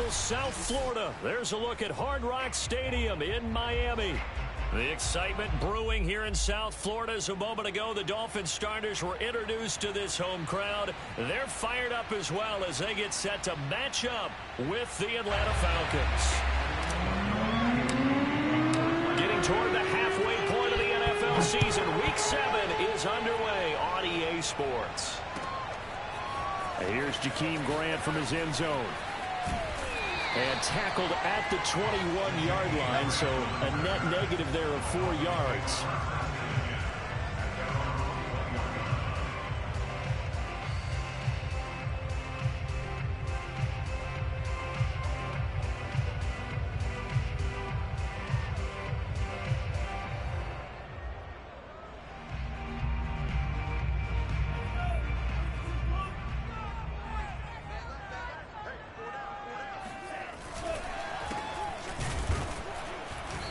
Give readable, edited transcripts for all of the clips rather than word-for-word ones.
beautiful South Florida. There's a look at Hard Rock Stadium in Miami. The excitement brewing here in South Florida as a moment ago the Dolphins starters were introduced to this home crowd. They're fired up as well as they get set to match up with the Atlanta Falcons. Getting toward the halfway point of the NFL season, Week 7 is underway on EA Sports. Here's Jakeem Grant from his end zone. And tackled at the 21-yard line, so a net negative there of 4 yards.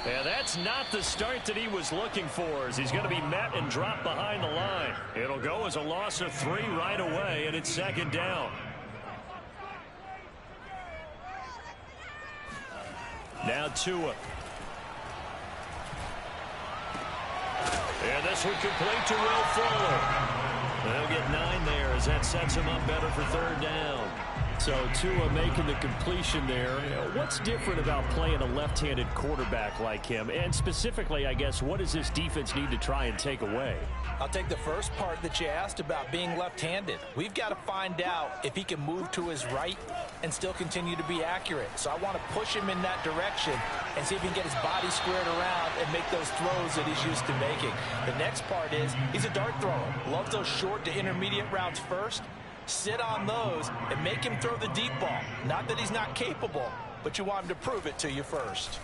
And that's not the start that he was looking for, as he's going to be met and dropped behind the line. It'll go as a loss of 3 right away, and it's second down. Now Tua. And this one complete to Will Fuller. They'll get 9 there as that sets him up better for third down. So Tua making the completion there. What's different about playing a left-handed quarterback like him? And specifically, I guess, what does this defense need to try and take away? I'll take the first part that you asked about being left-handed. We've got to find out if he can move to his right and still continue to be accurate. So I want to push him in that direction and see if he can get his body squared around and make those throws that he's used to making. The next part is he's a dart thrower. Loves those short to intermediate routes first. Sit on those and make him throw the deep ball. Not that he's not capable, but you want him to prove it to you first.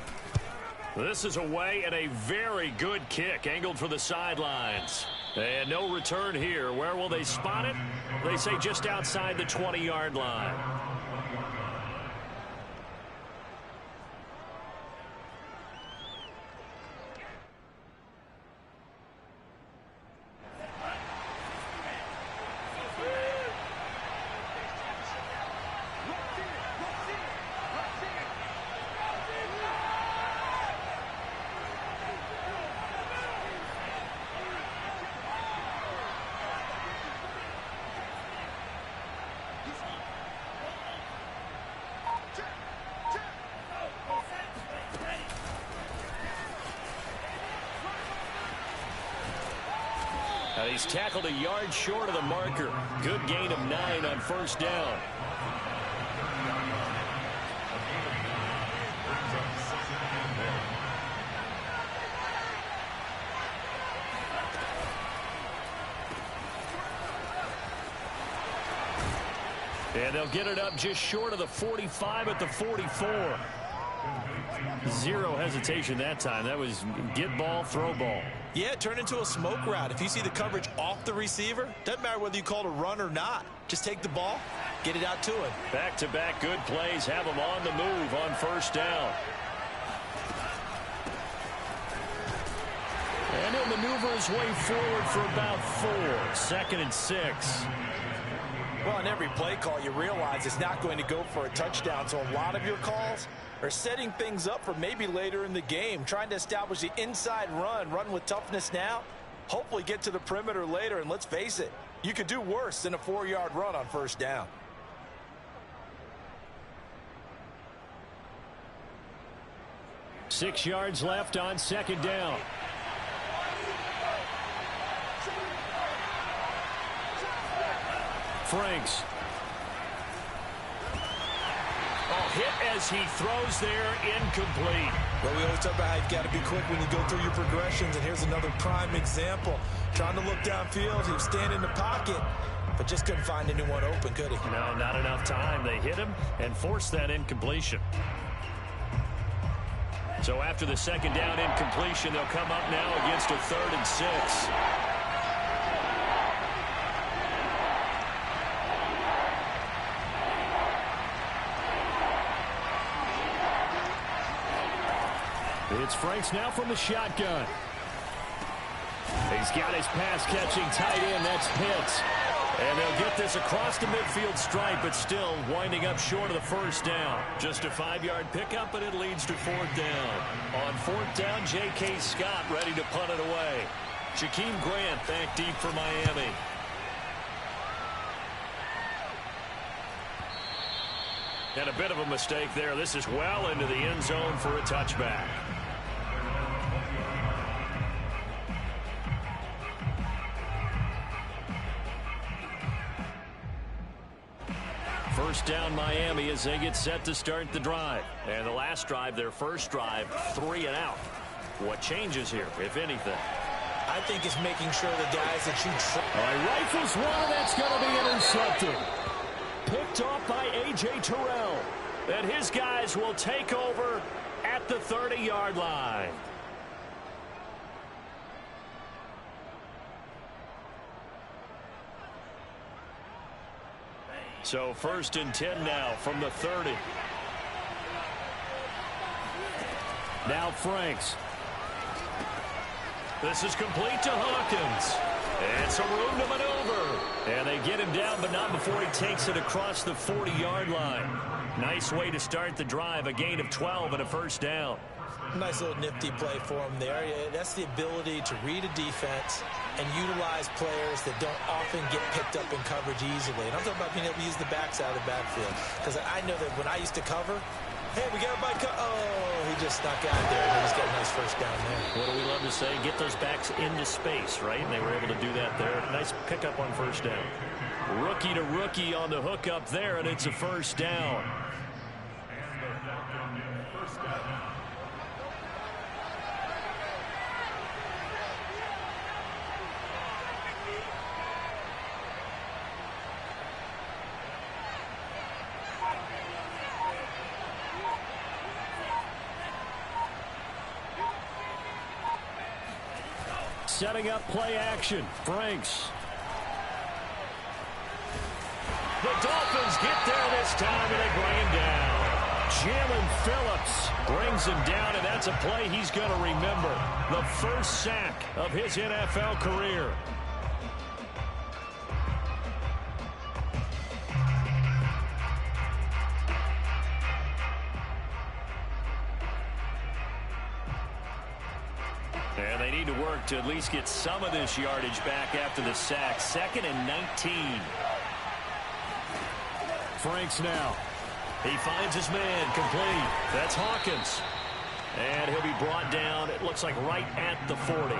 This is away and a very good kick angled for the sidelines. And no return here. Where will they spot it? They say just outside the 20-yard line. He's tackled a yard short of the marker. Good gain of 9 on first down. And they'll get it up just short of the 45 at the 44. Zero hesitation that time. That was get ball, throw ball. Yeah, it turned into a smoke route. If you see the coverage off the receiver, doesn't matter whether you call it a run or not. Just take the ball, get it out to him. Back-to-back good plays have him on the move on first down. And he'll maneuver his way forward for about 4. 2nd and 6. Well, on every play call, you realize it's not going to go for a touchdown. So a lot of your calls are setting things up for maybe later in the game, trying to establish the inside run with toughness now, hopefully get to the perimeter later. And let's face it, you could do worse than a 4-yard run on first down. Six yards left on second down. Franks. Hit as he throws there, incomplete. Well, we always talk about how you've got to be quick when you go through your progressions, and here's another prime example. Trying to look downfield, he was standing in the pocket, but just couldn't find anyone open, could he? No, not enough time. They hit him and forced that incompletion. So after the second down incompletion, they'll come up now against a 3rd and 6. It's Franks now from the shotgun. He's got his pass-catching tight end. That's Pitts. And they'll get this across the midfield stripe, but still winding up short of the first down. Just a 5-yard pickup, and it leads to fourth down. On fourth down, J.K. Scott ready to punt it away. Jakeem Grant back deep for Miami. And a bit of a mistake there. This is well into the end zone for a touchback. First down Miami as they get set to start the drive. And the last drive, their first drive, 3 and out. What changes here, if anything? I think it's making sure the guys that you rifles one, that's going to be intercepted. Picked off by A.J. Terrell. And his guys will take over at the 30-yard line. So first and 10 now from the 30. Now Franks. This is complete to Hawkins. And some room to maneuver. And they get him down, but not before he takes it across the 40-yard line. Nice way to start the drive. A gain of 12 and a first down. Nice little nifty play for him there. Yeah, that's the ability to read a defense and utilize players that don't often get picked up in coverage easily. And I'm talking about being able to use the backside of the backfield. Because I know that when I used to cover, hey, we got everybody. Oh, he just snuck out there, and he's got a nice first down there. What do we love to say? Get those backs into space, right? And they were able to do that there. Nice pickup on first down. Rookie to rookie on the hook up there, and it's a first down. Setting up play action. Franks. The Dolphins get there this time, and they bring him down. Jalen Phillips brings him down, and that's a play he's going to remember. The first sack of his NFL career. And they need to work to at least get some of this yardage back after the sack. 2nd and 19. Franks now. He finds his man complete. That's Hawkins. And he'll be brought down, it looks like right at the 40.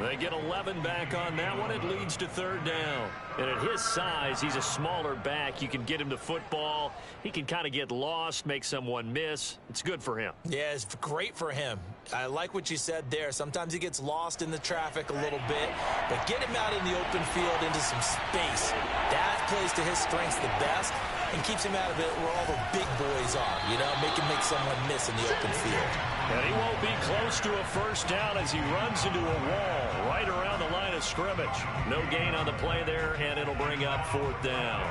They get 11 back on that one. It leads to third down. And at his size, he's a smaller back. You can get him to football. He can kind of get lost, make someone miss. It's good for him. Yeah, it's great for him. I like what you said there. Sometimes he gets lost in the traffic a little bit, but get him out in the open field into some space. That plays to his strengths the best and keeps him out of it where all the big boys are, you know, make someone miss in the open field. And he won't be close to a first down as he runs into a wall right around the line of scrimmage. No gain on the play there, and it'll bring up fourth down.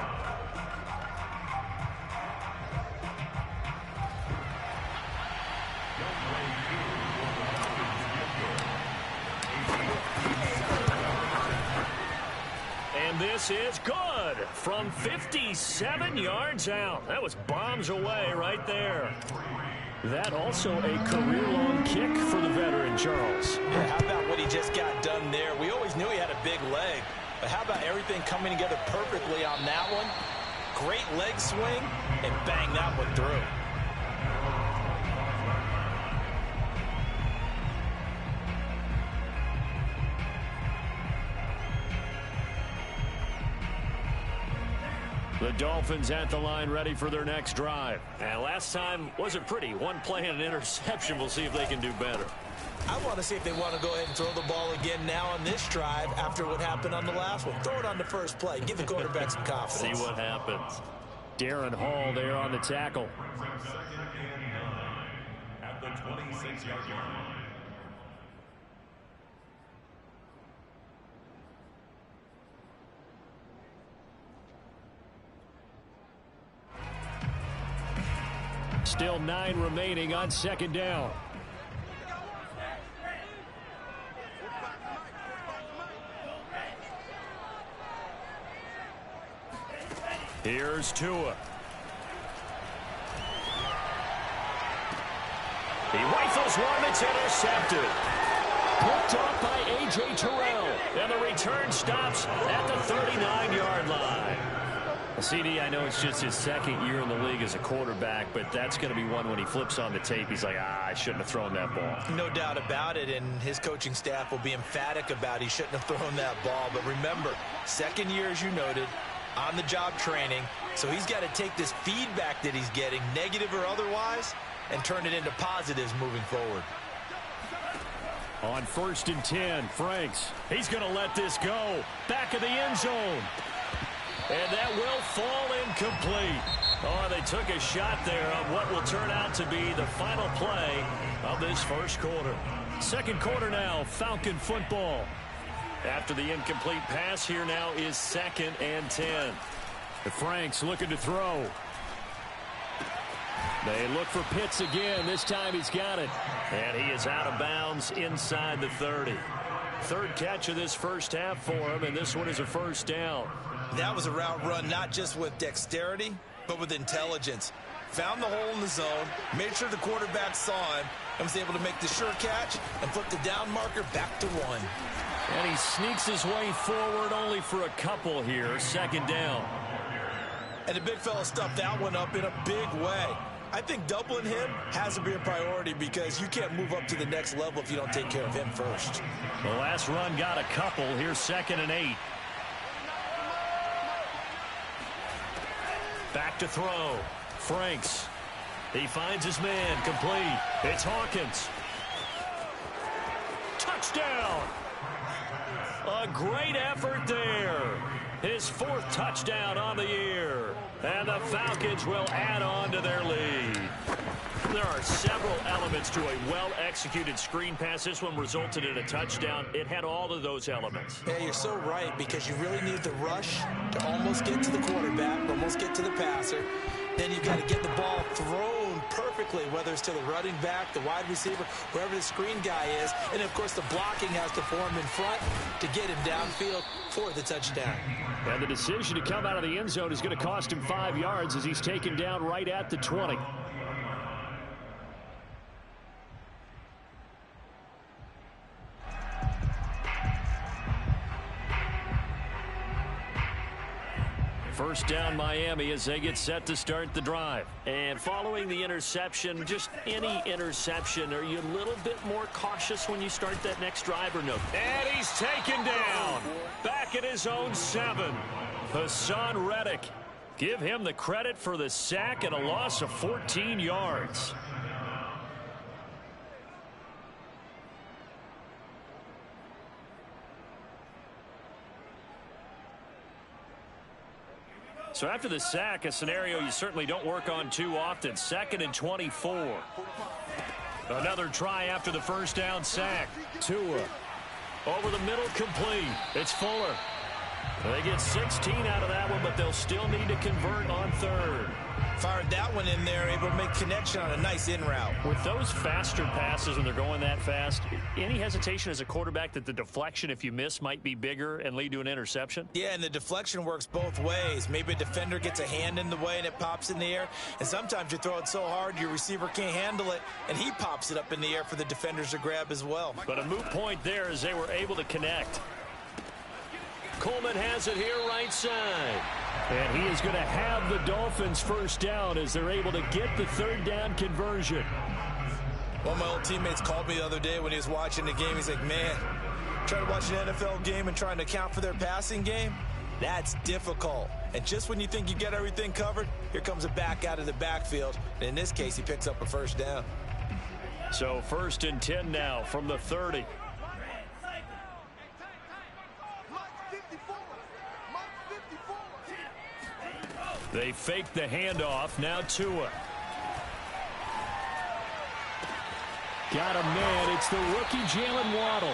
And this is good from 57 yards out. That was bombs away right there. That also a career-long kick for the veteran, Charles. Yeah, how about what he just got done there? We always knew he had a big leg, but how about everything coming together perfectly on that one? Great leg swing, and bang that one through. The Dolphins at the line ready for their next drive. And last time wasn't pretty. One play and an interception. We'll see if they can do better. I want to see if they want to go ahead and throw the ball again now on this drive after what happened on the last one. Throw it on the first play. Give the quarterback some confidence. See what happens. Darren Hall there on the tackle. At the 26-yard line. Still 9 remaining on second down. Here's Tua. He rifles one that's intercepted. Picked off by A.J. Terrell. And the return stops at the 39-yard line. CD, I know it's just his second year in the league as a quarterback, but that's going to be one when he flips on the tape. He's like, I shouldn't have thrown that ball. No doubt about it, and his coaching staff will be emphatic about he shouldn't have thrown that ball. But remember, second year, as you noted, on-the-job training. So he's got to take this feedback that he's getting, negative or otherwise, and turn it into positives moving forward. On 1st and 10, Franks. He's going to let this go. Back of the end zone. And that will fall incomplete. Oh, they took a shot there on what will turn out to be the final play of this first quarter. Second quarter now, Falcon football. After the incomplete pass, here now is 2nd and 10. The Franks looking to throw. They look for Pitts again. This time he's got it. And he is out of bounds inside the 30. Third catch of this first half for him, and this one is a first down. That was a route run not just with dexterity, but with intelligence. Found the hole in the zone, made sure the quarterback saw him, and was able to make the sure catch and flip the down marker back to 1. And he sneaks his way forward only for a couple here. 2nd down. And the big fella stuffed that one up in a big way. I think doubling him has to be a priority because you can't move up to the next level if you don't take care of him first. The last run got a couple. Here's 2nd and 8. Back to throw. Franks. He finds his man. Complete. It's Hawkins. Touchdown. A great effort there. His 4th touchdown on the year. And the Falcons will add on to their lead. There are several elements to a well-executed screen pass. This one resulted in a touchdown. It had all of those elements. Yeah, you're so right, because you really need the rush to almost get to the quarterback, almost get to the passer. Then you've got to get the ball thrown perfectly, whether it's to the running back, the wide receiver, wherever the screen guy is. And, of course, the blocking has to form in front to get him downfield for the touchdown. And the decision to come out of the end zone is going to cost him 5 yards as he's taken down right at the 20. First down Miami as they get set to start the drive. And following the interception, just any interception, are you a little bit more cautious when you start that next drive or no? And he's taken down. Back at his own 7. Hassan Reddick. Give him the credit for the sack and a loss of 14 yards. So after the sack, a scenario you certainly don't work on too often. 2nd and 24. Another try after the first down sack. Tua. Over the middle, complete. It's Fuller. They get 16 out of that one, but they'll still need to convert on 3rd. Fired that one in there, able to make connection on a nice in route. With those faster passes when they're going that fast, any hesitation as a quarterback that the deflection, if you miss, might be bigger and lead to an interception? Yeah, and the deflection works both ways. Maybe a defender gets a hand in the way and it pops in the air. And sometimes you throw it so hard your receiver can't handle it, and he pops it up in the air for the defenders to grab as well. But a moot point there as they were able to connect. Coleman has it here right side. And he is going to have the Dolphins first down as they're able to get the 3rd down conversion. One of my old teammates called me the other day when he was watching the game. He's like, man, trying to watch an NFL game and trying to account for their passing game, that's difficult. And just when you think you get everything covered, here comes a back out of the backfield. And in this case, he picks up a first down. So 1st and 10 now from the 30. They fake the handoff. Now Tua. Got a man. It's the rookie Jalen Waddle.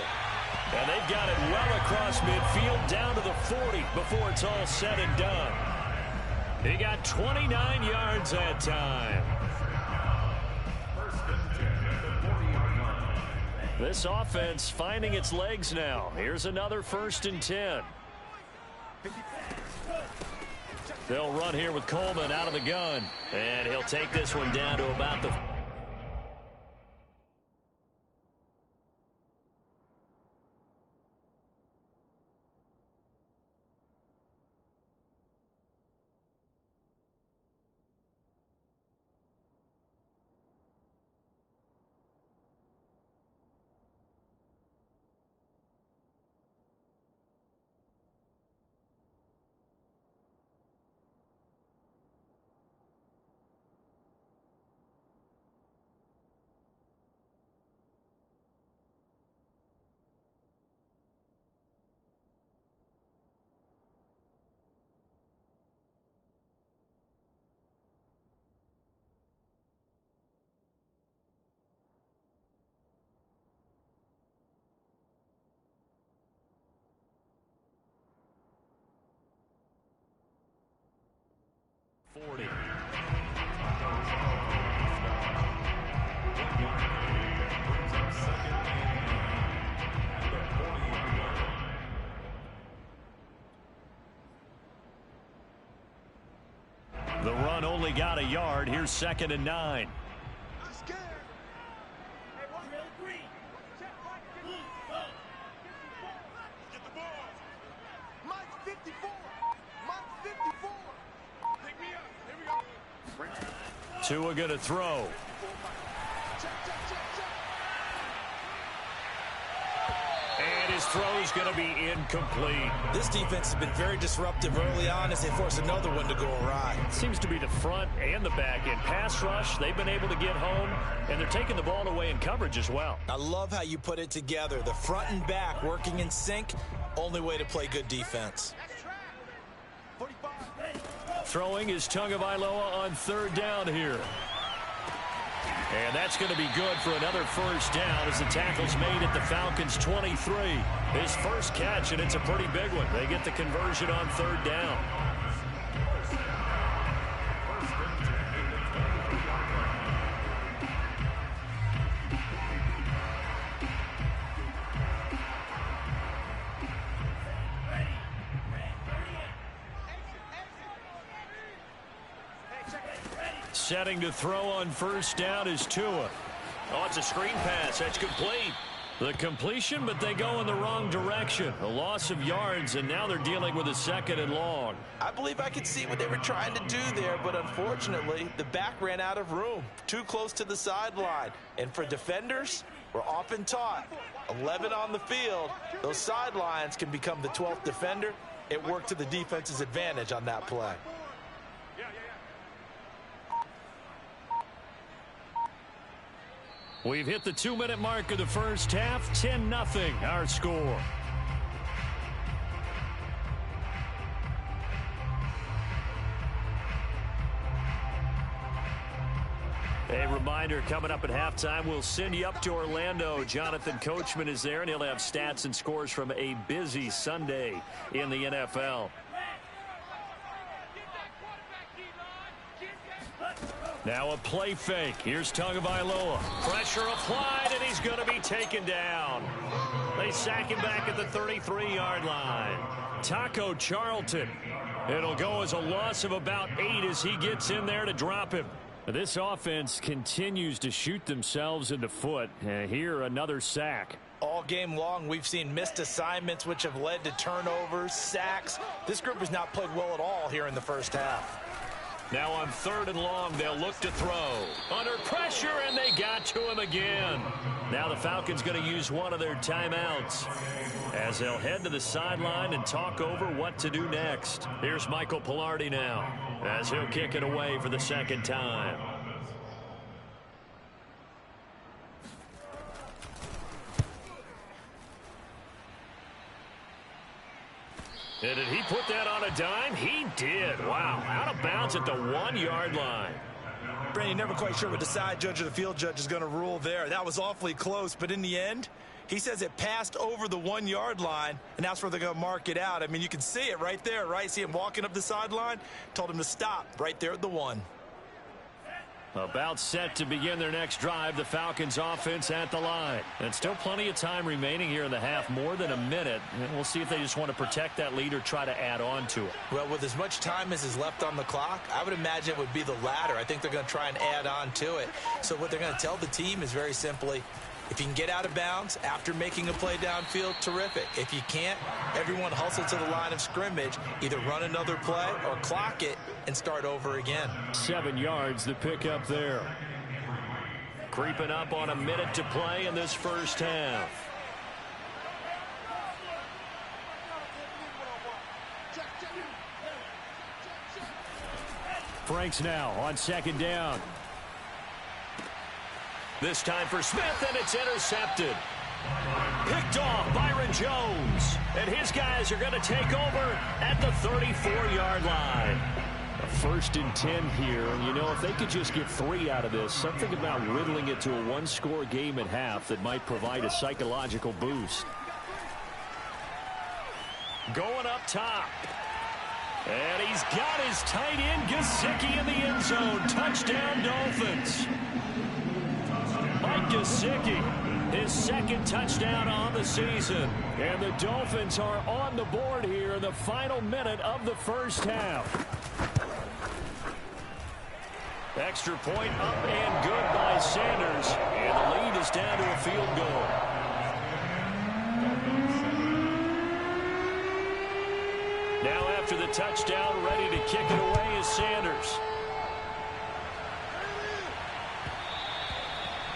And they've got it well across midfield down to the 40 before it's all said and done. He got 29 yards that time. This offense finding its legs now. Here's another 1st and 10. They'll run here with Coleman out of the gun. And he'll take this one down to about the... The run only got a yard. Here's 2nd and 9. Tua going to throw. And his throw is going to be incomplete. This defense has been very disruptive early on as they force another one to go awry. Seems to be the front and the back end. Pass rush, they've been able to get home, and they're taking the ball away in coverage as well. I love how you put it together. The front and back working in sync, only way to play good defense. Throwing is Tagovailoa on 3rd down here. And that's going to be good for another first down as the tackle's made at the Falcons' 23. His first catch, and it's a pretty big one. They get the conversion on 3rd down. Setting to throw on first down is Tua. Oh, it's a screen pass. That's complete. The completion, but they go in the wrong direction. A loss of yards, and now they're dealing with a 2nd and long. I believe I could see what they were trying to do there, but unfortunately, the back ran out of room. Too close to the sideline. And for defenders, we're often taught, 11 on the field, those sidelines can become the 12th defender. It worked to the defense's advantage on that play. We've hit the 2-minute mark of the first half. 10-0 our score. A reminder, coming up at halftime, we'll send you up to Orlando. Jonathan Coachman is there, and he'll have stats and scores from a busy Sunday in the NFL. Now a play fake. Here's Tagovailoa. Pressure applied, and he's going to be taken down. They sack him back at the 33-yard line. Taco Charlton. It'll go as a loss of about 8 as he gets in there to drop him. This offense continues to shoot themselves in the foot. Here, another sack. All game long, we've seen missed assignments, which have led to turnovers, sacks. This group has not played well at all here in the first half. Now on 3rd and long, they'll look to throw. Under pressure, and they got to him again. Now the Falcons going to use one of their timeouts as they'll head to the sideline and talk over what to do next. Here's Michael Pilardi now as he'll kick it away for the 2nd time. And did he put that on a dime? He did. Wow. Out of bounds at the 1-yard line. Brandon, never quite sure what the side judge or the field judge is going to rule there. That was awfully close, but in the end, he says it passed over the 1-yard line, and that's where they're going to mark it out. I mean, you can see it right there, right? See him walking up the sideline? Told him to stop right there at the 1. About set to begin their next drive, the Falcons offense at the line. And still plenty of time remaining here in the half, more than a minute. And we'll see if they just want to protect that lead or try to add on to it. Well, with as much time as is left on the clock, I would imagine it would be the latter. I think they're going to try and add on to it. So what they're going to tell the team is very simply, if you can get out of bounds after making a play downfield, terrific. If you can't, everyone hustle to the line of scrimmage, either run another play or clock it and start over again. 7 yards the pickup there. Creeping up on a minute to play in this first half. Franks now on second down. This time for Smith, and it's intercepted. Picked off Byron Jones. And his guys are going to take over at the 34-yard line. A 1st and 10 here. And, you know, if they could just get 3 out of this, something about whittling it to a one-score game at half that might provide a psychological boost. Going up top. And he's got his tight end, Gesicki, in the end zone. Touchdown, Dolphins. Mike Gesicki, his 2nd touchdown on the season. And the Dolphins are on the board here in the final minute of the first half. Extra point up and good by Sanders. And the lead is down to a field goal. Now after the touchdown, ready to kick it away is Sanders.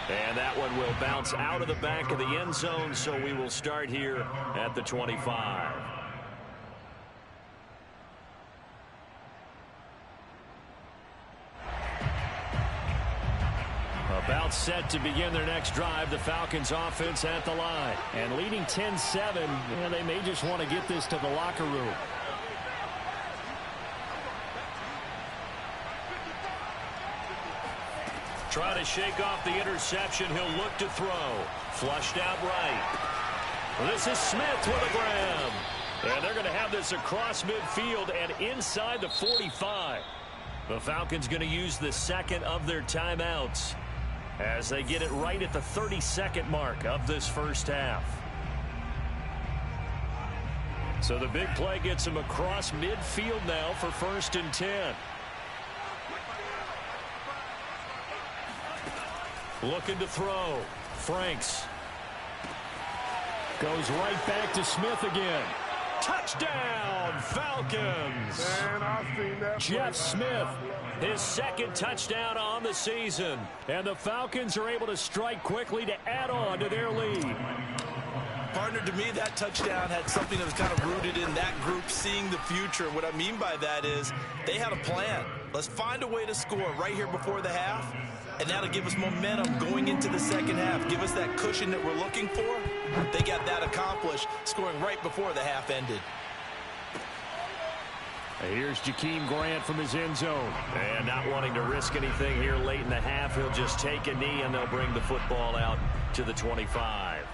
And that one will bounce out of the back of the end zone, so we will start here at the 25. About set to begin their next drive, the Falcons offense at the line. And leading 10-7, and they may just want to get this to the locker room. Trying to shake off the interception. He'll look to throw. Flushed out right. This is Smith with a grab. And they're going to have this across midfield and inside the 45. The Falcons going to use the 2nd of their timeouts as they get it right at the 32nd mark of this first half. So the big play gets them across midfield now for 1st and 10. Looking to throw. Franks. Goes right back to Smith again. Touchdown, Falcons. Man, I've seen that. Jeff Smith, his 2nd touchdown on the season. And the Falcons are able to strike quickly to add on to their lead. Partner, to me, that touchdown had something that was kind of rooted in that group seeing the future. What I mean by that is they had a plan. Let's find a way to score right here before the half. And that'll give us momentum going into the second half. Give us that cushion that we're looking for. They got that accomplished, scoring right before the half ended. Here's Jakeem Grant from his end zone. And not wanting to risk anything here late in the half, he'll just take a knee and they'll bring the football out to the 25.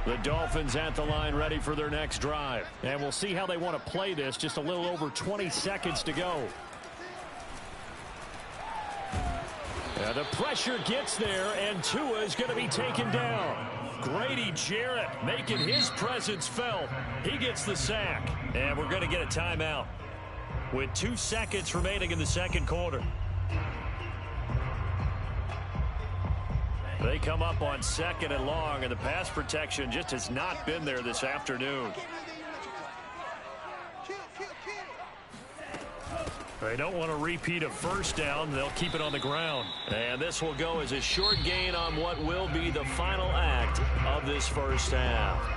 The Dolphins at the line ready for their next drive. And we'll see how they want to play this. Just a little over 20 seconds to go. And the pressure gets there, and Tua is going to be taken down. Grady Jarrett making his presence felt. He gets the sack. And we're going to get a timeout with 2 seconds remaining in the second quarter. They come up on 2nd and long, and the pass protection just has not been there this afternoon. They don't want to repeat a first down. They'll keep it on the ground. And this will go as a short gain on what will be the final act of this first half.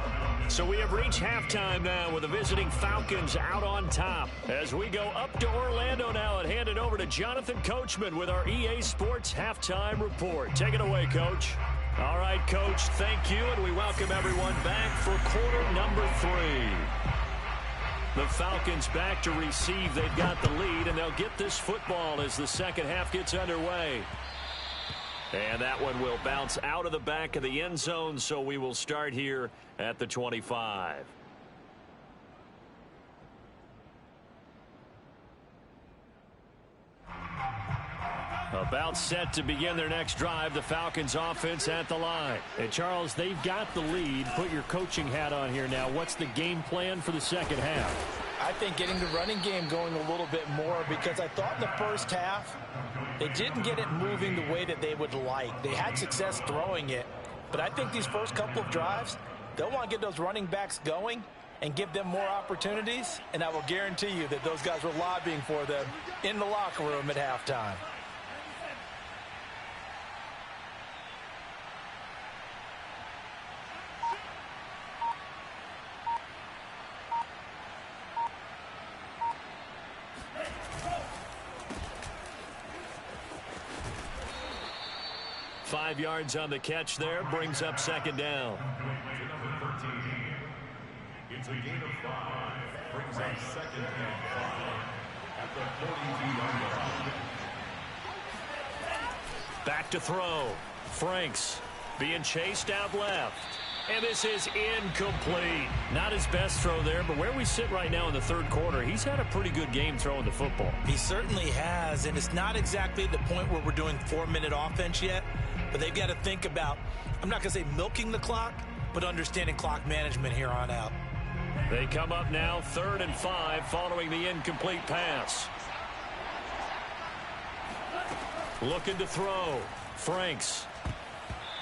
So we have reached halftime now with the visiting Falcons out on top. As we go up to Orlando now and hand it over to Jonathan Coachman with our EA Sports Halftime Report. Take it away, Coach. All right, Coach, thank you, and we welcome everyone back for quarter number 3. The Falcons back to receive. They've got the lead, and they'll get this football as the second half gets underway. And that one will bounce out of the back of the end zone, so we will start here at the 25. About set to begin their next drive, the Falcons offense at the line. And Charles, they've got the lead. Put your coaching hat on here now. What's the game plan for the second half? I think getting the running game going a little bit more, because I thought in the first half they didn't get it moving the way that they would like. They had success throwing it, but I think these first couple of drives, they'll want to get those running backs going and give them more opportunities, and I will guarantee you that those guys were lobbying for them in the locker room at halftime. Five yards on the catch there, brings up second down. Number 13. It's a gain of 5. Brings up second and 5 at the 42-yard line. Back to throw. Franks being chased out left. And this is incomplete. Not his best throw there, but where we sit right now in the third quarter, he's had a pretty good game throwing the football. He certainly has, and it's not exactly the point where we're doing 4-minute offense yet, but they've got to think about, I'm not going to say milking the clock, but understanding clock management here on out. They come up now 3rd and 5 following the incomplete pass. Looking to throw. Franks.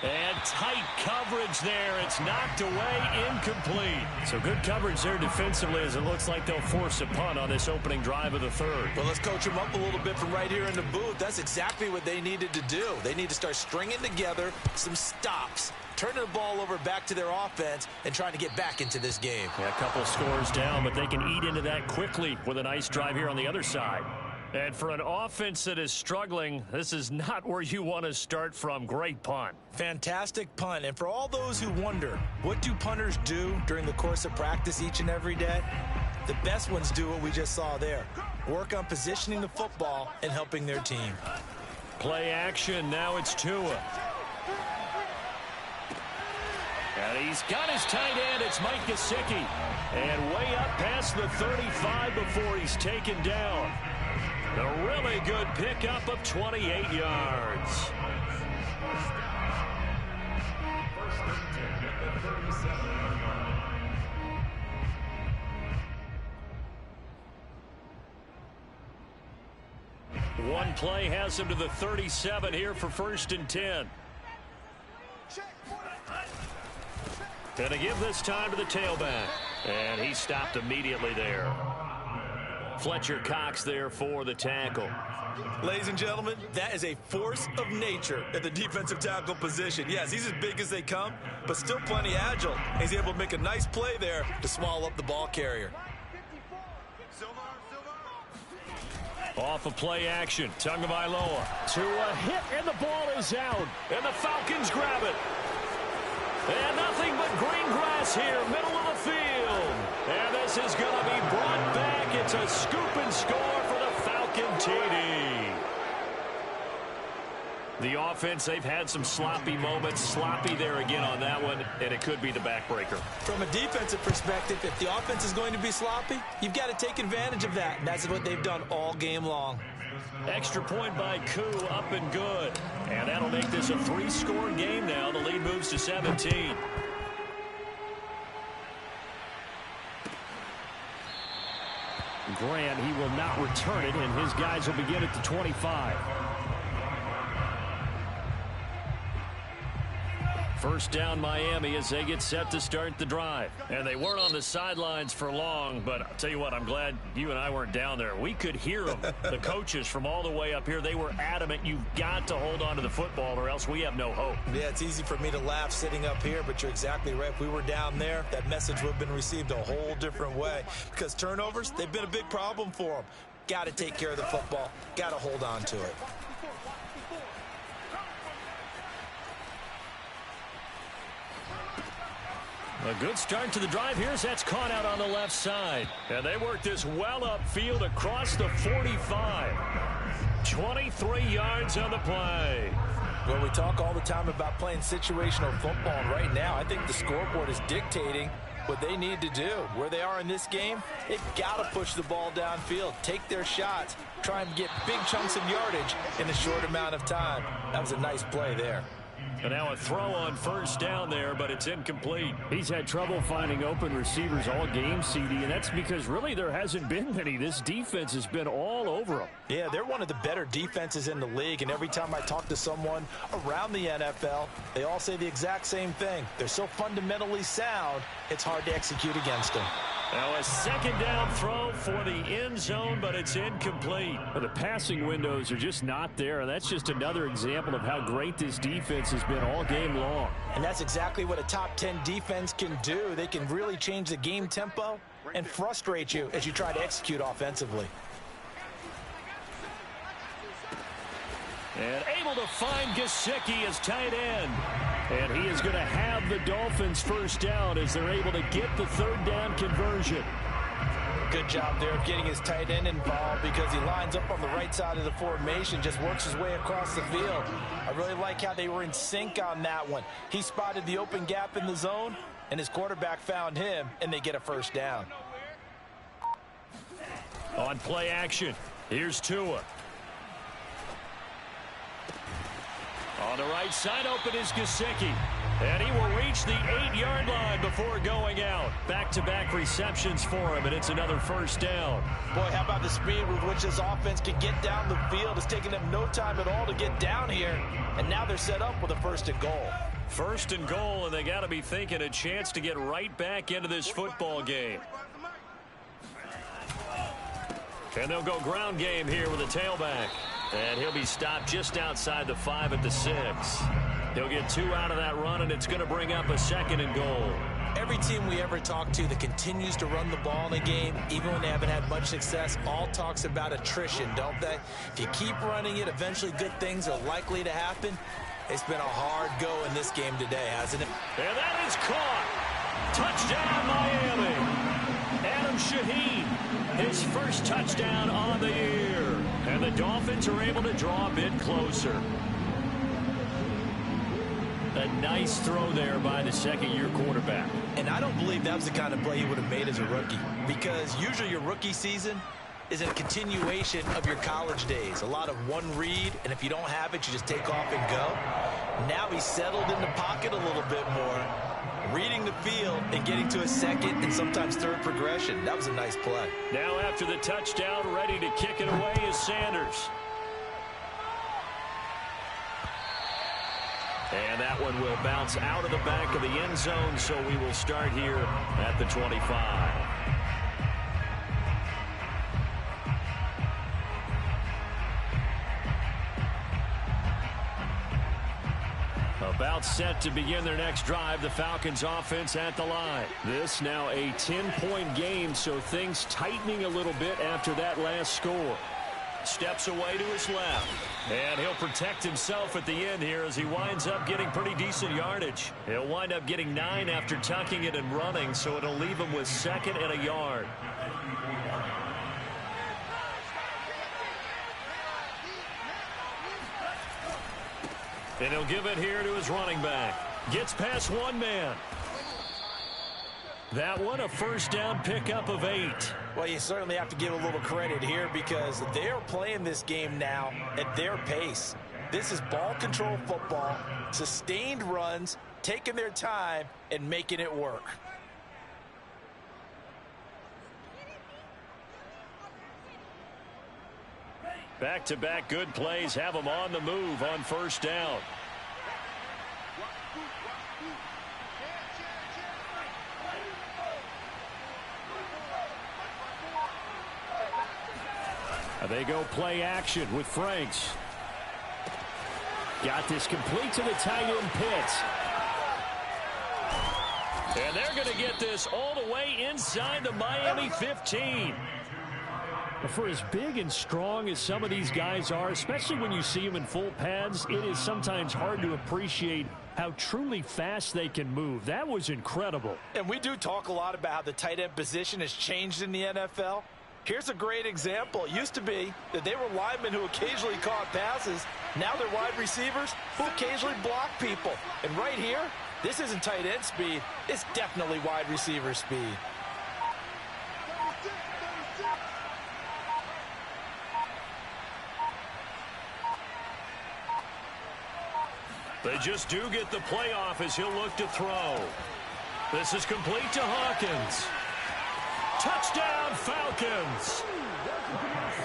And tight coverage there. It's knocked away, incomplete. So good coverage there defensively, as it looks like they'll force a punt on this opening drive of the third. Well, let's coach them up a little bit from right here in the booth. That's exactly what they needed to do. They need to start stringing together some stops, turning the ball over back to their offense, and trying to get back into this game. Yeah, a couple scores down, but they can eat into that quickly with a nice drive here on the other side. And for an offense that is struggling, this is not where you want to start from. Great punt. Fantastic punt. And for all those who wonder, what do punters do during the course of practice each and every day? The best ones do what we just saw there. Work on positioning the football and helping their team. Play action. Now it's Tua. And he's got his tight end. It's Mike Gesicki. And way up past the 35 before he's taken down. A really good pickup of 28 yards. First and 10 at the 37-yard line. One play has him to the 37 here for 1st and 10. And to give this time to the tailback. And he stopped immediately there. Fletcher Cox there for the tackle. Ladies and gentlemen, that is a force of nature at the defensive tackle position. Yes, he's as big as they come, but still plenty agile. He's able to make a nice play there to swallow up the ball carrier. Off of play action, Tagovailoa to a hit, and the ball is out. And the Falcons grab it. And nothing but green grass here, middle of the field. And this is going to be brought back. It's a scoop and score for the Falcon TD. The offense, they've had some sloppy moments. Sloppy there again on that one, and it could be the backbreaker. From a defensive perspective, if the offense is going to be sloppy, you've got to take advantage of that. And that's what they've done all game long. Extra point by Koo, up and good. And that'll make this a 3-score game now. The lead moves to 17. Grant, he will not return it, and his guys will begin at the 25. First down Miami as they get set to start the drive. And they weren't on the sidelines for long, but I'll tell you what, I'm glad you and I weren't down there. We could hear them, the coaches from all the way up here. They were adamant, you've got to hold on to the football or else we have no hope. Yeah, it's easy for me to laugh sitting up here, but you're exactly right. If we were down there, that message would have been received a whole different way. Because turnovers, they've been a big problem for them. Got to take care of the football. Got to hold on to it. A good start to the drive here as that's caught out on the left side. And they work this well upfield across the 45. 23 yards on the play. Well, we talk all the time about playing situational football, and right now I think the scoreboard is dictating what they need to do. Where they are in this game, they've got to push the ball downfield, take their shots, try and get big chunks of yardage in a short amount of time. That was a nice play there. And now a throw on first down there, but it's incomplete. He's had trouble finding open receivers all game, CD, and that's because really there hasn't been many. This defense has been all over them. Yeah, they're one of the better defenses in the league, and every time I talk to someone around the NFL, they all say the exact same thing. They're so fundamentally sound, it's hard to execute against them. Now a second down throw for the end zone, but it's incomplete. Well, the passing windows are just not there, and that's just another example of how great this defense has been all game long. And that's exactly what a top 10 defense can do. They can really change the game tempo and frustrate you as you try to execute offensively. And able to find Gesicki as tight end. And he is going to have the Dolphins first down as they're able to get the third down conversion. Good job there of getting his tight end involved because he lines up on the right side of the formation, just works his way across the field. I really like how they were in sync on that one. He spotted the open gap in the zone, and his quarterback found him, and they get a first down. On play action, here's Tua. On the right side, open is Gesicki. And he will reach the 8-yard line before going out. Back-to-back receptions for him, and it's another first down. Boy, how about the speed with which this offense can get down the field? It's taken them no time at all to get down here. And now they're set up with a first and goal. First and goal, and they got to be thinking a chance to get right back into this football game. And they'll go ground game here with a tailback. And he'll be stopped just outside the 5 at the 6. He'll get 2 out of that run, and it's going to bring up a second and goal. Every team we ever talk to that continues to run the ball in a game, even when they haven't had much success, all talks about attrition, don't they? If you keep running it, eventually good things are likely to happen. It's been a hard go in this game today, hasn't it? And that is caught. Touchdown, Miami. Adam Shaheen, his first touchdown on the year. And the Dolphins are able to draw a bit closer. A nice throw there by the second-year quarterback. And I don't believe that was the kind of play he would have made as a rookie, because usually your rookie season is a continuation of your college days. A lot of one read, and if you don't have it, you just take off and go. Now he's settled in the pocket a little bit more, reading the field and getting to a second and sometimes third progression. That was a nice play. Now after the touchdown, ready to kick it away is Sanders. And that one will bounce out of the back of the end zone, so we will start here at the 25. About set to begin their next drive, the Falcons offense at the line. This now a 10-point game, so things tightening a little bit after that last score. Steps away to his left. And he'll protect himself at the end here as he winds up getting pretty decent yardage. He'll wind up getting 9 after tucking it and running, so it'll leave him with 2nd and a yard. And he'll give it here to his running back. Gets past one man. That one, a first down pickup of 8. Well, you certainly have to give a little credit here because they're playing this game now at their pace. This is ball control football, sustained runs, taking their time and making it work. Back-to-back good plays have them on the move on first down. They go play action with Franks. Got this complete to the tight end Pitts. And they're going to get this all the way inside the Miami 15. For as big and strong as some of these guys are, especially when you see them in full pads, it is sometimes hard to appreciate how truly fast they can move. That was incredible. And we do talk a lot about how the tight end position has changed in the NFL. Here's a great example. It used to be that they were linemen who occasionally caught passes. Now they're wide receivers who occasionally block people. And right here, this isn't tight end speed. It's definitely wide receiver speed. They just do get the play off as he'll look to throw. This is complete to Hawkins. Touchdown, Falcons.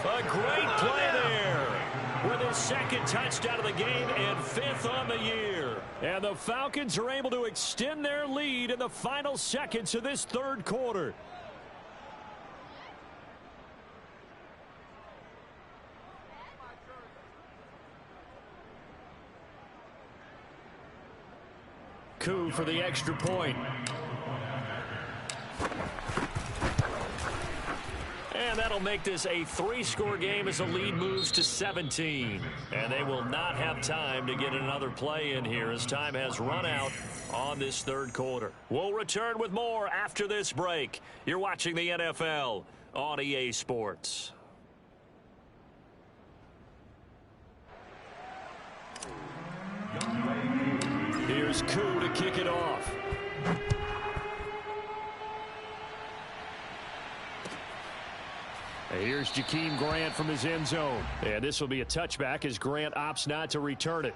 A great play there with his second touchdown of the game and 5th on the year. And the Falcons are able to extend their lead in the final seconds of this third quarter. Coup for the extra point. And that'll make this a 3-score game as the lead moves to 17. And they will not have time to get another play in here as time has run out on this third quarter. We'll return with more after this break. You're watching the NFL on EA Sports. Here's Coup to kick it off. Here's Jakeem Grant from his end zone. And this will be a touchback as Grant opts not to return it.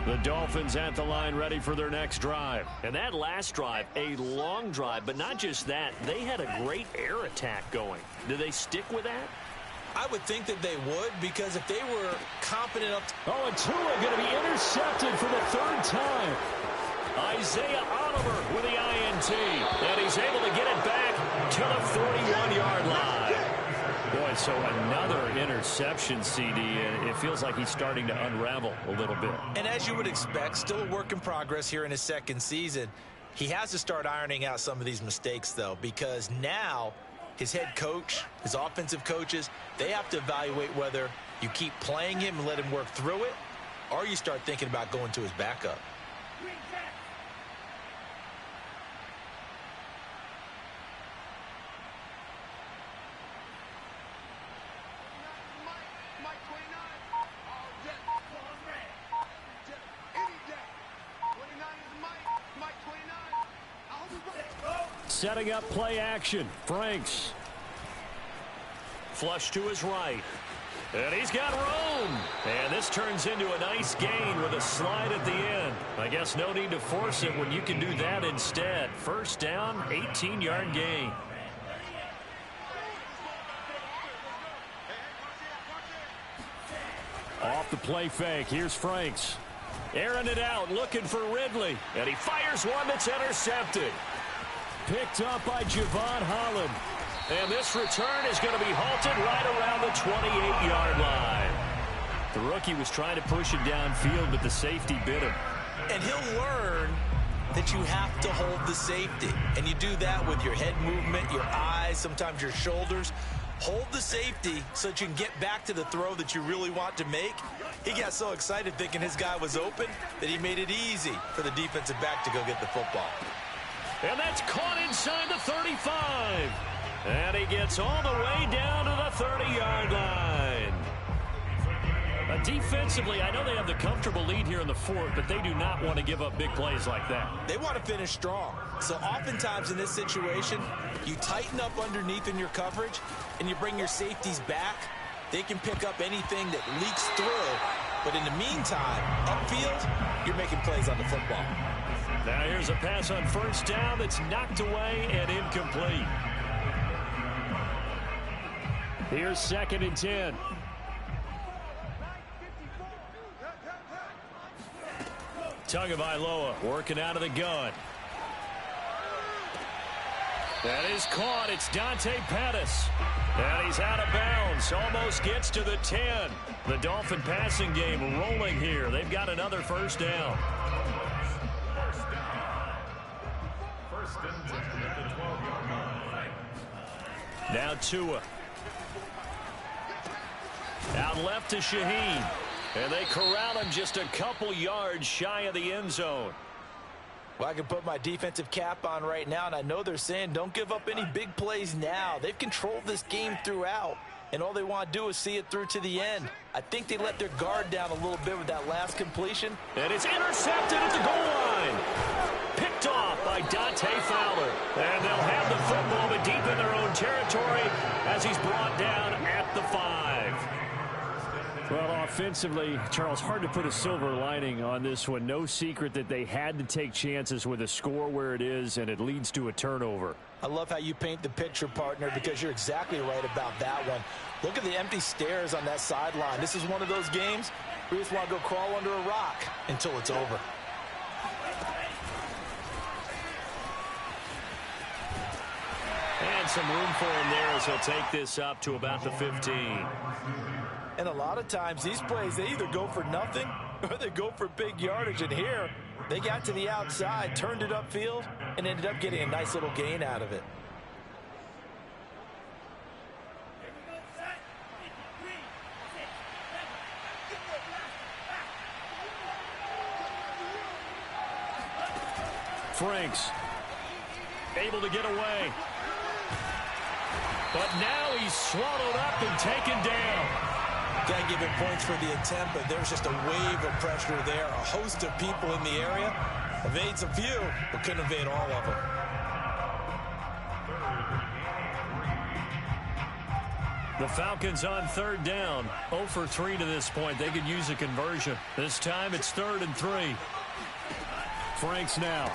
The Dolphins at the line ready for their next drive. And that last drive, a long drive, but not just that. They had a great air attack going. Do they stick with that? I would think that they would, because if they were confident up... Oh, and Tua going to be intercepted for the 3rd time. Isaiah Oliver with the INT. And he's able to get it back to the 41-yard line. Boy, so another interception, CD, and it feels like he's starting to unravel a little bit. And as you would expect, still a work in progress here in his second season. He has to start ironing out some of these mistakes, though, because now his head coach, his offensive coaches, they have to evaluate whether you keep playing him and let him work through it, or you start thinking about going to his backup. Setting up play action. Franks. Flush to his right. And he's got room. And this turns into a nice gain with a slide at the end. I guess no need to force it when you can do that instead. First down, 18-yard gain. Off the play fake. Here's Franks. Airing it out, looking for Ridley. And he fires one that's intercepted. Picked up by Javon Holland. And this return is going to be halted right around the 28-yard line. The rookie was trying to push it downfield, but the safety bit him. And he'll learn that you have to hold the safety. And you do that with your head movement, your eyes, sometimes your shoulders. Hold the safety so that you can get back to the throw that you really want to make. He got so excited thinking his guy was open that he made it easy for the defensive back to go get the football. And that's caught inside the 35. And he gets all the way down to the 30-yard line. Defensively, I know they have the comfortable lead here in the 4th, but they do not want to give up big plays like that. They want to finish strong. So oftentimes in this situation, you tighten up underneath in your coverage, and you bring your safeties back. They can pick up anything that leaks through. But in the meantime, upfield, you're making plays on the football. Now here's a pass on first down that's knocked away and incomplete. Here's 2nd and 10. Tagovailoa working out of the gun. That is caught. It's Dante Pettis. And he's out of bounds. Almost gets to the 10. The Dolphin passing game rolling here. They've got another first down. First and 10 at the 12-yard line. Now Tua. Out left to Shaheen. And they corral him just a couple yards shy of the end zone. Well, I can put my defensive cap on right now, and I know they're saying don't give up any big plays now. They've controlled this game throughout, and all they want to do is see it through to the end. I think they let their guard down a little bit with that last completion. And it's intercepted at the goal line. Picked off by Dante Fowler. And they'll have the football, but deep in their own territory as he's brought down at the 5. Well, offensively, Charles, hard to put a silver lining on this one. No secret that they had to take chances with a score where it is, and it leads to a turnover. I love how you paint the picture, partner, because you're exactly right about that one. Look at the empty stairs on that sideline. This is one of those games where you just want to go crawl under a rock until it's over. And some room for him there as he'll take this up to about the 15. And a lot of times these plays, they either go for nothing or they go for big yardage. And here, they got to the outside, turned it upfield, and ended up getting a nice little gain out of it. Franks able to get away. But now he's swallowed up and taken down. Got to give him points for the attempt, but there's just a wave of pressure there. A host of people in the area. Evades a few, but couldn't evade all of them. The Falcons on third down. 0 for 3 to this point. They could use a conversion. This time it's 3rd and 3. Franks now.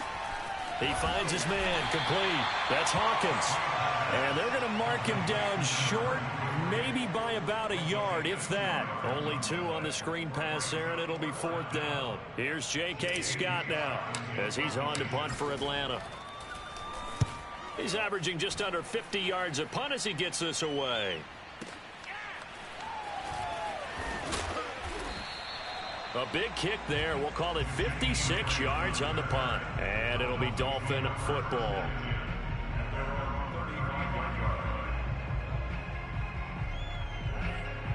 He finds his man complete. That's Hawkins. And they're going to mark him down short, maybe by about a yard, if that. Only 2 on the screen pass there, and it'll be 4th down. Here's J.K. Scott now as he's on to punt for Atlanta. He's averaging just under 50 yards a punt as he gets this away. A big kick there. We'll call it 56 yards on the punt. And it'll be Dolphin football.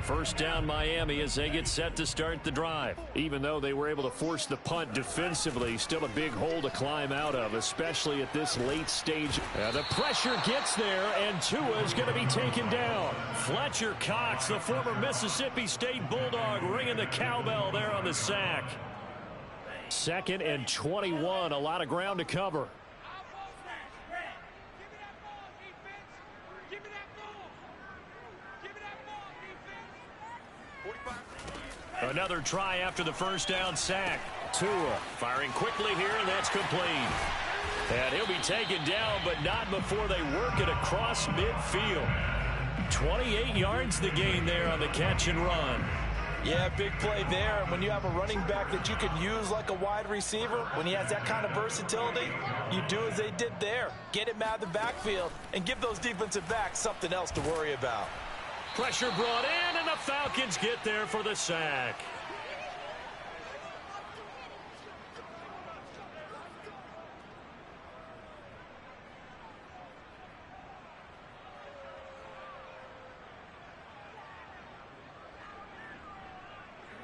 First down Miami as they get set to start the drive. Even though they were able to force the punt defensively, still a big hole to climb out of, especially at this late stage. The pressure gets there, and Tua is going to be taken down. Fletcher Cox, the former Mississippi State Bulldog, ringing the cowbell there on the sack. 2nd and 21, a lot of ground to cover. Another try after the first down sack. Tua firing quickly here, and that's complete. And he'll be taken down, but not before they work it across midfield. 28 yards the gain there on the catch and run. Yeah, big play there. And when you have a running back that you can use like a wide receiver, when he has that kind of versatility, you do as they did there. Get him out of the backfield and give those defensive backs something else to worry about. Pressure brought in, and the Falcons get there for the sack.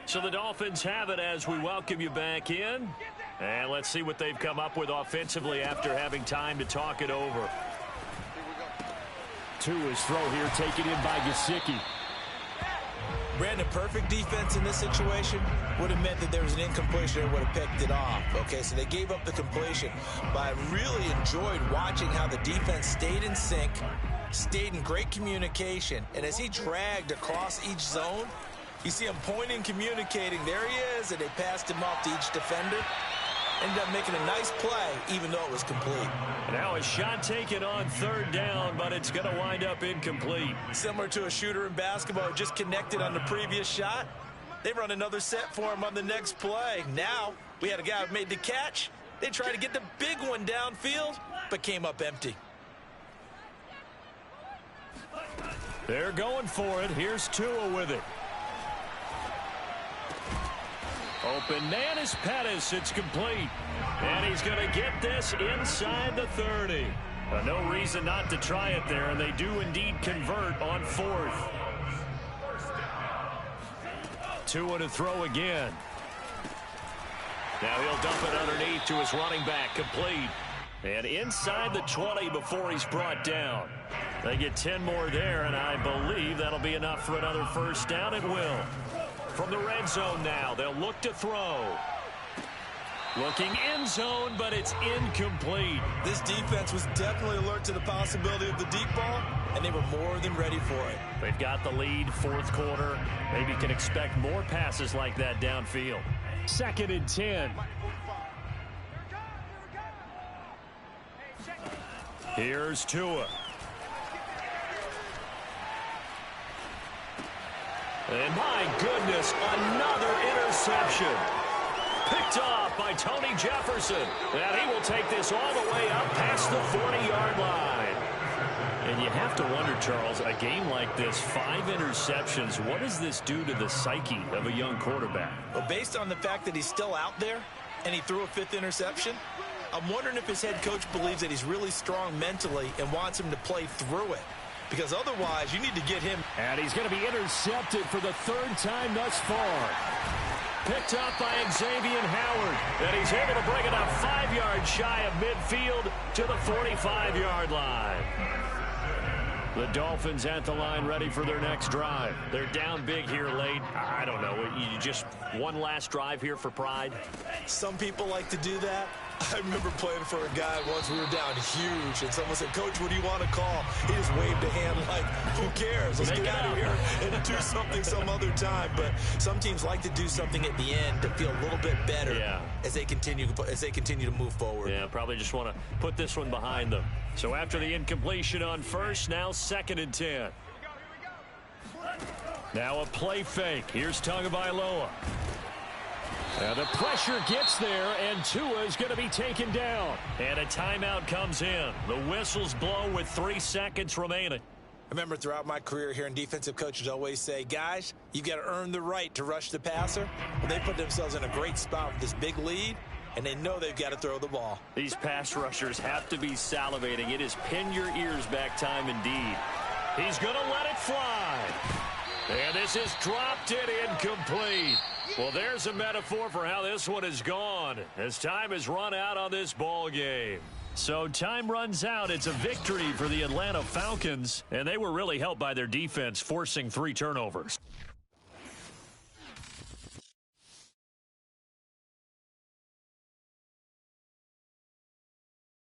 So the Dolphins have it as we welcome you back in. And let's see what they've come up with offensively after having time to talk it over. Tua's throw here taken in by Gesicki. Brandon, perfect defense in this situation would have meant that there was an incompletion and would have picked it off. Okay, so they gave up the completion. But I really enjoyed watching how the defense stayed in sync, stayed in great communication. And as he dragged across each zone, you see him pointing, communicating. There he is, and they passed him off to each defender. Ended up making a nice play, even though it was complete. Now a shot taken on 3rd down, but it's going to wind up incomplete. Similar to a shooter in basketball who just connected on the previous shot. They run another set for him on the next play. Now we had a guy who made the catch. They tried to get the big one downfield, but came up empty. They're going for it. Here's Tua with it. Open man is Pettis. It's complete. And he's going to get this inside the 30. No reason not to try it there, and they do indeed convert on 4th. 2 to throw again. Now he'll dump it underneath to his running back, complete. And inside the 20 before he's brought down. They get 10 more there, and I believe that'll be enough for another first down. It will. From the red zone now, they'll look to throw. Looking end zone, but it's incomplete. This defense was definitely alert to the possibility of the deep ball, and they were more than ready for it. They've got the lead, 4th quarter. Maybe can expect more passes like that downfield. 2nd and 10. Here's Tua. And my goodness, another interception. Picked off by Tony Jefferson. And he will take this all the way up past the 40-yard line. And you have to wonder, Charles, a game like this, 5 interceptions, what does this do to the psyche of a young quarterback? Well, based on the fact that he's still out there and he threw a 5th interception, I'm wondering if his head coach believes that he's really strong mentally and wants him to play through it. Because otherwise, you need to get him. And he's going to be intercepted for the 3rd time thus far. Picked up by Xavier Howard. And he's able to bring it up 5 yards shy of midfield to the 45-yard line. The Dolphins at the line ready for their next drive. They're down big here late. I don't know. You just one last drive here for pride? Some people like to do that. I remember playing for a guy once. We were down huge, and someone said, "Coach, what do you want to call?" He just waved a hand like, who cares? Let's get out of here and do something some other time. But some teams like to do something at the end to feel a little bit better as they continue to move forward. Yeah, probably just want to put this one behind them. So after the incompletion on 1st, now 2nd and 10. Now a play fake. Here's Tagovailoa. Now the pressure gets there, and Tua is going to be taken down. And a timeout comes in. The whistles blow with 3 seconds remaining. I remember throughout my career here in defensive coaches always say, guys, you've got to earn the right to rush the passer. Well, they put themselves in a great spot with this big lead, and they know they've got to throw the ball. These pass rushers have to be salivating. It is pin your ears back time indeed. He's going to let it fly. And this is dropped in incomplete. Well, there's a metaphor for how this one has gone as time has run out on this ball game. So time runs out. It's a victory for the Atlanta Falcons, and they were really helped by their defense forcing 3 turnovers.